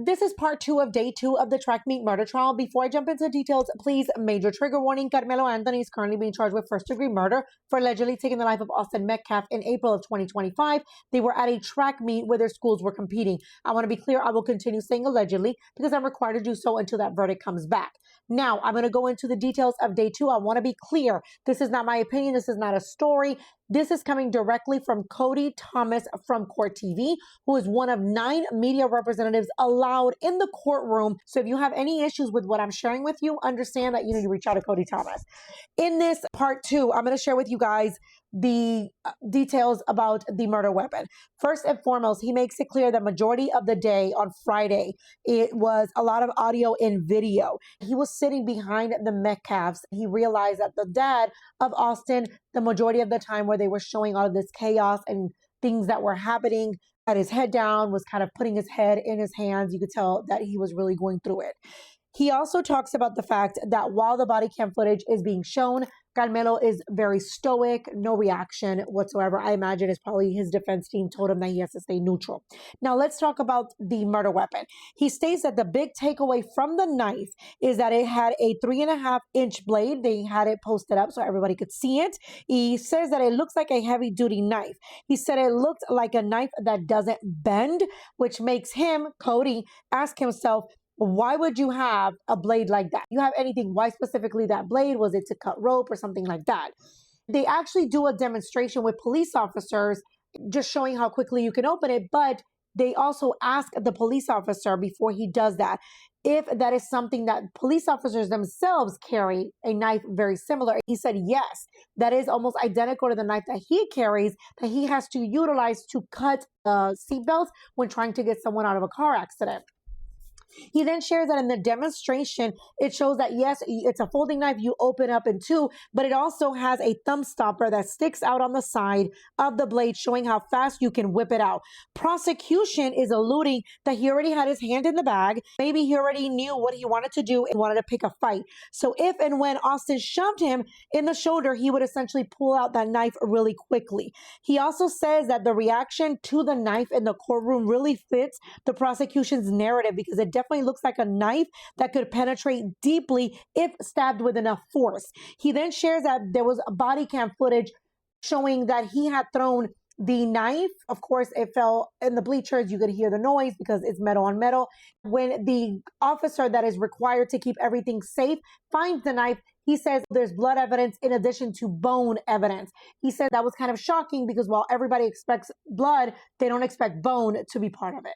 This is part 2 of day 2 of the track meet murder trial. Before I jump into details, please, major trigger warning. Carmelo Anthony is currently being charged with first-degree murder for allegedly taking the life of Austin Metcalf in April of 2025. They were at a track meet where their schools were competing. I want to be clear, I will continue saying allegedly because I'm required to do so until that verdict comes back. Now, I'm going to go into the details of day 2. I want to be clear. This is not my opinion. This is not a story. This is coming directly from Cody Thomas from Court TV, who is one of 9 media representatives allowed in the courtroom. So if you have any issues with what I'm sharing with you, understand that you need to reach out to Cody Thomas. In this part 2, I'm going to share with you guys the details about the murder weapon. First and foremost, he makes it clear that majority of the day on Friday, it was a lot of audio and video. He was sitting behind the Metcalfs. He realized that the dad of Austin, the majority of the time where they were showing all of this chaos and things that were happening, had his head down, was kind of putting his head in his hands. You could tell that he was really going through it. He also talks about the fact that while the body cam footage is being shown, Carmelo is very stoic, no reaction whatsoever. I imagine it's probably his defense team told him that he has to stay neutral. Now let's talk about the murder weapon. He states that the big takeaway from the knife is that it had a 3.5-inch blade. They had it posted up so everybody could see it. He says that it looks like a heavy duty knife. He said it looked like a knife that doesn't bend, which makes him, Cody, ask himself, why would you have a blade like that? You have anything, why specifically that blade? Was it to cut rope or something like that? They actually do a demonstration with police officers, just showing how quickly you can open it, but they also ask the police officer before he does that, if that is something that police officers themselves carry, a knife very similar. He said, yes, that is almost identical to the knife that he carries, that he has to utilize to cut seatbelts when trying to get someone out of a car accident. He then shares that in the demonstration, it shows that, yes, it's a folding knife. You open up in two, but it also has a thumb stopper that sticks out on the side of the blade, showing how fast you can whip it out. Prosecution is alluding that he already had his hand in the bag. Maybe he already knew what he wanted to do and wanted to pick a fight. So if and when Austin shoved him in the shoulder, he would essentially pull out that knife really quickly. He also says that the reaction to the knife in the courtroom really fits the prosecution's narrative because it definitely looks like a knife that could penetrate deeply if stabbed with enough force. He then shares that there was body cam footage showing that he had thrown the knife. Of course, it fell in the bleachers. You could hear the noise because it's metal on metal. When the officer that is required to keep everything safe finds the knife, he says there's blood evidence in addition to bone evidence. He said that was kind of shocking because while everybody expects blood, they don't expect bone to be part of it.